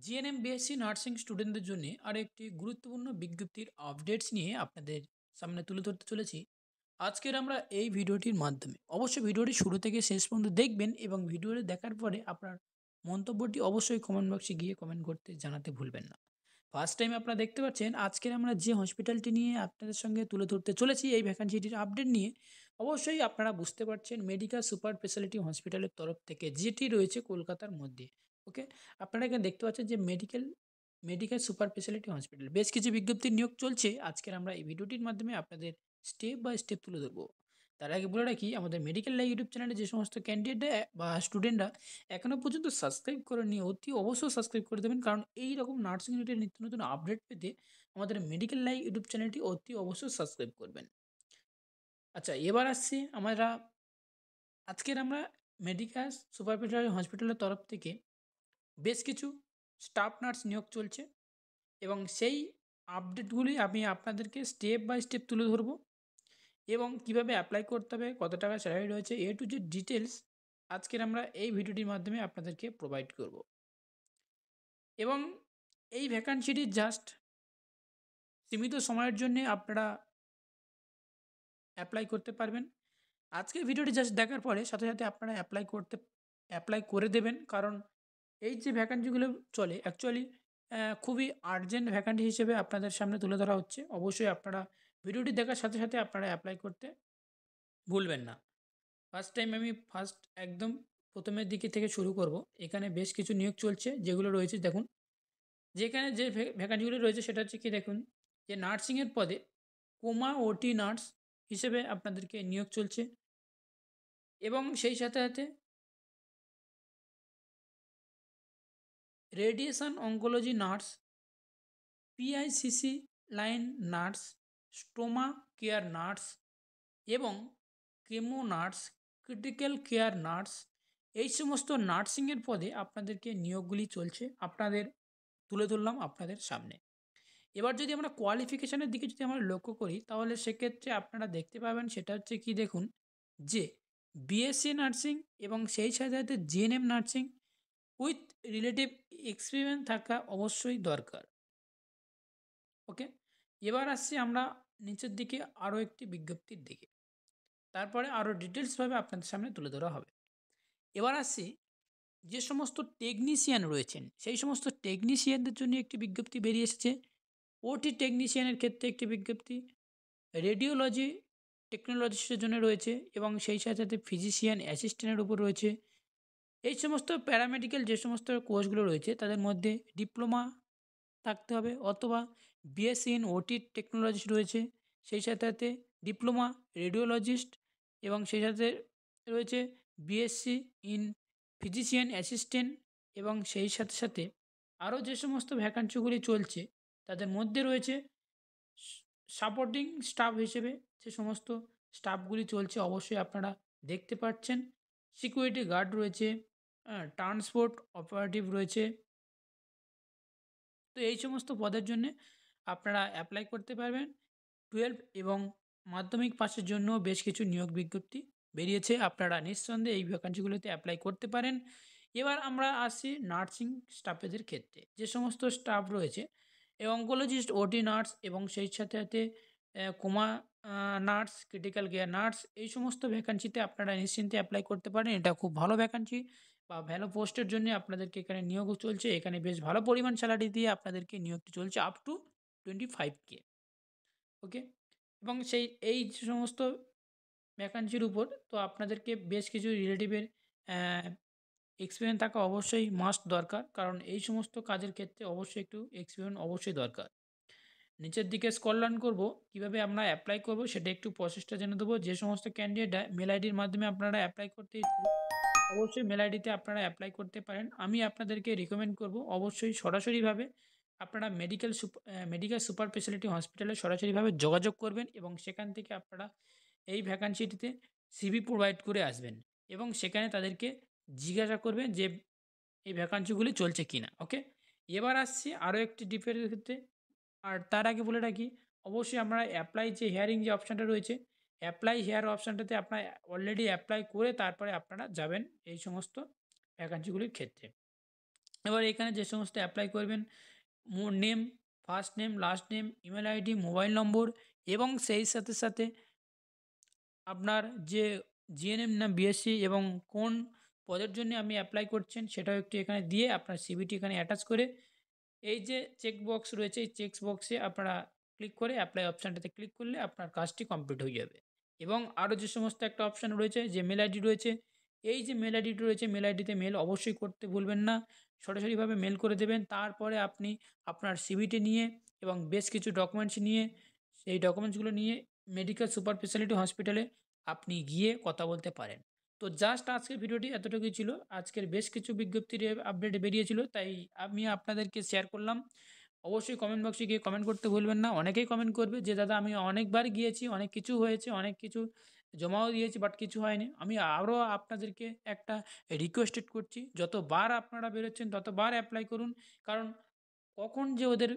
GNM BSc nursing স্টুডেন্টদের জন্য আর একটি গুরুত্বপূর্ণ বিজ্ঞপ্তির আপডেটস নিয়ে আপনাদের সামনে তুলে ধরতে চলেছি। আজকের আমরা এই ভিডিওটির মাধ্যমে অবশ্যই ভিডিওটি শুরু থেকে শেষ পর্যন্ত দেখবেন এবং ভিডিওটি দেখার পরে আপনার মন্তব্যটি অবশ্যই কমেন্ট বক্সে গিয়ে কমেন্ট করতে জানাতে ভুলবেন না। ফার্স্ট টাইম আপনারা দেখতে পাচ্ছেন আজকের আমরা যে হসপিটালটি নিয়ে আপনাদের সঙ্গে তুলে ধরতে চলেছি এই ভ্যাকান্সিটির আপডেট নিয়ে। অবশ্যই আপনারা বুঝতে পারছেন মেডিকেল সুপার স্পেশালিটি হসপিটালের তরফ থেকে যেটি রয়েছে কলকাতার মধ্যে। ওকে, আপনারা এখানে দেখতে পাচ্ছেন যে medical medical super speciality hospital বেশ কিছু বিজ্ঞপ্তির নিয়োগ চলছে। আজকের আমরা এই ভিডিওটির মাধ্যমে আপনাদের স্টেপ বাই স্টেপ তুলে ধরবো। তার আগে বলে রাখি, আমাদের মেডিকেল লাইভ ইউটিউব চ্যানেলে যে সমস্ত ক্যান্ডিডেট বা স্টুডেন্টরা এখনও পর্যন্ত সাবস্ক্রাইব করেননি অতি অবশ্যই সাবস্ক্রাইব করে দেবেন, কারণ এই রকম নার্সিং রিলেটেড নিত্য নতুন আপডেট পেতে আমাদের মেডিকেল লাইভ ইউটিউব চ্যানেলটি অতি অবশ্যই সাবস্ক্রাইব করবেন। আচ্ছা, এবার আসছি আমরা মেডিকেল সুপার স্পেশালিটি হসপিটালের তরফ থেকে বেশ কিছু স্টাফ নার্স নিয়োগ চলছে এবং সেই আপডেটগুলি আমি আপনাদেরকে স্টেপ বাই স্টেপ তুলে ধরবো এবং কিভাবে অ্যাপ্লাই করতে হবে, কত টাকা স্যালারি রয়েছে, এ টু জেড ডিটেলস আজকের আমরা এই ভিডিওটির মাধ্যমে আপনাদেরকে প্রোভাইড করব। এবং এই ভ্যাকান্সিটি জাস্ট সীমিত সময়ের জন্য আপনারা অ্যাপ্লাই করতে পারবেন। আজকের ভিডিওটি জাস্ট দেখার পরে সাথে সাথে আপনারা অ্যাপ্লাই করে দেবেন, কারণ এই যে ভ্যাকান্সিগুলো চলে অ্যাকচুয়ালি খুবই আর্জেন্ট ভ্যাকান্সি হিসেবে আপনাদের সামনে তুলে ধরা হচ্ছে। অবশ্যই আপনারা ভিডিওটি দেখার সাথে সাথে আপনারা অ্যাপ্লাই করতে ভুলবেন না। ফার্স্ট একদম প্রথমের দিকে থেকে শুরু করব। এখানে বেশ কিছু নিয়োগ চলছে যেগুলো রয়েছে দেখুন। যেখানে যে ভ্যাকান্সিগুলো রয়েছে সেটা হচ্ছে কি দেখুন, যে নার্সিংয়ের পদে কোমা ওটি নার্স হিসেবে আপনাদেরকে নিয়োগ চলছে এবং সেই সাথে সাথে radiation oncology nurse, PICC line nurse, stoma care nurse এবং chemo nurse, critical care nurse, এই সমস্ত নার্সিংয়ের পদে আপনাদেরকে নিয়োগগুলি চলছে আপনাদের তুলে ধরলাম আপনাদের সামনে। এবার যদি আমরা কোয়ালিফিকেশানের দিকে যদি আমরা লক্ষ্য করি তাহলে সেক্ষেত্রে আপনারা দেখতে পাবেন সেটা হচ্ছে কি দেখুন, যে বিএসসি নার্সিং এবং সেই সাথে সাথে GNM nursing with relative experience থাকা অবশ্যই দরকার। ওকে, এবার আসছি আমরা নিচের দিকে আরও একটি বিজ্ঞপ্তির দিকে, তারপরে আরও ডিটেলসভাবে আপনাদের সামনে তুলে ধরা হবে। এবার আসছি যে সমস্ত টেকনিশিয়ান রয়েছেন সেই সমস্ত টেকনিশিয়ানদের জন্য একটি বিজ্ঞপ্তি বেরিয়ে এসেছে। ওটি টেকনিশিয়ানের ক্ষেত্রে একটি বিজ্ঞপ্তি, রেডিওলজি টেকনোলজিস্টের জন্য রয়েছে এবং সেই সাথে সাথে ফিজিশিয়ান অ্যাসিস্ট্যান্টের উপর রয়েছে। এই সমস্ত প্যারামেডিক্যাল যে সমস্ত কোর্সগুলো রয়েছে তাদের মধ্যে ডিপ্লোমা থাকতে হবে অথবা বিএসসি ইন ওটি টেকনোলজিস্ট রয়েছে, সেই সাথে সাথে ডিপ্লোমা রেডিওলজিস্ট এবং সেই সাথে রয়েছে বিএসসি ইন ফিজিশিয়ান অ্যাসিস্ট্যান্ট এবং সেই সাথে সাথে আরও যে সমস্ত ভ্যাকান্সিগুলি চলছে তাদের মধ্যে রয়েছে সাপোর্টিং স্টাফ হিসেবে যে সমস্ত স্টাফগুলি চলছে অবশ্যই আপনারা দেখতে পাচ্ছেন। সিকিউরিটি গার্ড রয়েছে, ট্রান্সপোর্ট অপারেটিভ রয়েছে। তো এই সমস্ত পদের জন্য আপনারা অ্যাপ্লাই করতে পারবেন। 12 এবং মাধ্যমিক পাসের জন্য বেশ কিছু নিয়োগ বিজ্ঞপ্তি বেরিয়েছে, আপনারা নিঃসন্দেহে এই ভ্যাকান্সিগুলোতে অ্যাপ্লাই করতে পারেন। এবার আমরা আসি নার্সিং স্টাফেদের ক্ষেত্রে যে সমস্ত স্টাফ রয়েছে, অঙ্কোলজিস্ট, ওটি নার্স এবং সেই সাথে সাথে coma nurse, critical care nurse, এই সমস্ত ভ্যাকান্সিতে আপনারা নিশ্চিন্তে অ্যাপ্লাই করতে পারেন। এটা খুব ভালো ভ্যাকান্সি বা ভালো পোস্টের জন্য আপনাদেরকে এখানে নিয়োগও চলছে। এখানে বেশ ভালো পরিমাণ স্যালারি দিয়ে আপনাদেরকে নিয়োগটি চলছে আপ টু 25K। ওকে, এবং এই যে সমস্ত ভ্যাকান্সির উপর তো আপনাদেরকে বেশ কিছু রিলেটিভের এক্সপিরিয়েন্স থাকা অবশ্যই মাস্ট দরকার, কারণ এই সমস্ত কাজের ক্ষেত্রে অবশ্যই একটু এক্সপিরিয়েন্স অবশ্যই দরকার। নিচের দিকে স্ক্রল ডাউন করব, কীভাবে আমরা অ্যাপ্লাই করব সেটা একটু প্রসেসটা জেনে দেবো। যে সমস্ত ক্যান্ডিডেট মেল আইডির মাধ্যমে আপনারা অ্যাপ্লাই করতে ইচ্ছুক, অবশ্যই মেল আইডিতে আপনারা অ্যাপ্লাই করতে পারেন। আমি আপনাদেরকে রিকমেন্ড করব অবশ্যই সরাসরিভাবে আপনারা মেডিকেল সুপার স্পেশালিটি হসপিটালে সরাসরিভাবে যোগাযোগ করবেন এবং সেখান থেকে আপনারা এই ভ্যাকান্সিটিতে সিভি প্রোভাইড করে আসবেন এবং সেখানে তাদেরকে জিজ্ঞাসা করবেন যে এই ভ্যাকান্সিগুলি চলছে কি না। ওকে, এবার আসছি আরও একটি ডিপের ক্ষেত্রে। আর তার আগে বলে রাখি, অবশ্যই আমরা অ্যাপ্লাই যে হিয়ারিং যে অপশানটা রয়েছে, অ্যাপ্লাই হেয়ার অপশানটাতে আপনার অলরেডি অ্যাপ্লাই করে তারপরে আপনারা যাবেন এই সমস্ত ভ্যাকান্সিগুলির ক্ষেত্রে। এবার এখানে যে সমস্ত অ্যাপ্লাই করবেন, name, first name, last name, email ID, mobile নম্বর এবং সেই সাথে সাথে আপনার যে জিএনএম না বিএসসি এবং কোন পদের জন্য আপনি অ্যাপ্লাই করছেন সেটাও একটু এখানে দিয়ে আপনার সিভিটি এখানে অ্যাটাচ করে এই যে চেক বক্স রয়েছে এই চেক বক্সে আপনারা ক্লিক করে অ্যাপ্লাই অপশানটাতে ক্লিক করলে আপনার কাজটি কমপ্লিট হয়ে যাবে। এবং আরও যে সমস্ত একটা অপশান রয়েছে যে মেল আইডি রয়েছে, এই যে মেল আইডিটি রয়েছে মেল আইডিতে মেল অবশ্যই করতে ভুলবেন না, সরাসরিভাবে মেল করে দেবেন। তারপরে আপনি আপনার সিভিটি নিয়ে এবং বেশ কিছু ডকুমেন্টস নিয়ে সেই ডকুমেন্টসগুলো নিয়ে মেডিকেল সুপার স্পেশালিটি হসপিটালে আপনি গিয়ে কথা বলতে পারেন। তো জাস্ট আজকের ভিডিওটি এতটুকুই ছিল। আজকের বেশ কিছু বিজ্ঞপ্তির আপডেট বেরিয়েছিল, তাই আমি আপনাদেরকে শেয়ার করলাম। অবশ্যই কমেন্ট বক্সে গিয়ে কমেন্ট করতে ভুলবেন না। অনেকেই কমেন্ট করবে যে, "দাদা আমি অনেকবার গিয়েছি, অনেক কিছু হয়েছে, অনেক কিছু জমাও দিয়েছি বাট কিছু হয়নি।" আমি আরও আপনাদেরকে একটা রিকোয়েস্টেড করছি, যতবার আপনারা বেরোচ্ছেন ততবার এপ্লাই করুন। কারণ কখন যে ওদের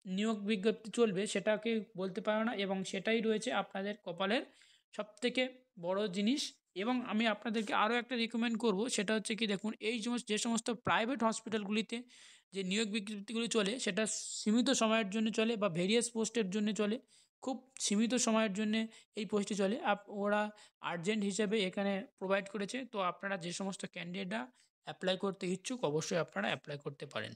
নিয়োগ বিজ্ঞপ্তি চলবে সেটা কেউ বলতে পারে না এবং সেটাই রয়েছে আপনাদের কপালের সবথেকে বড় জিনিস। এবং আমি আপনাদেরকে আরও একটা রিকমেন্ড করব, সেটা হচ্ছে কি দেখুন, এই যে সমস্ত প্রাইভেট হসপিটালগুলিতে যে নিয়োগ বিজ্ঞপ্তিগুলি চলে সেটা সীমিত সময়ের জন্য চলে বা ভেরিয়াস পোস্টের জন্য চলে। খুব সীমিত সময়ের জন্যে এই পোস্টটি চলে। ওরা আর্জেন্ট হিসেবে এখানে প্রোভাইড করেছে। তো আপনারা যে সমস্ত ক্যান্ডিডেটরা অ্যাপ্লাই করতে ইচ্ছুক অবশ্যই আপনারা অ্যাপ্লাই করতে পারেন।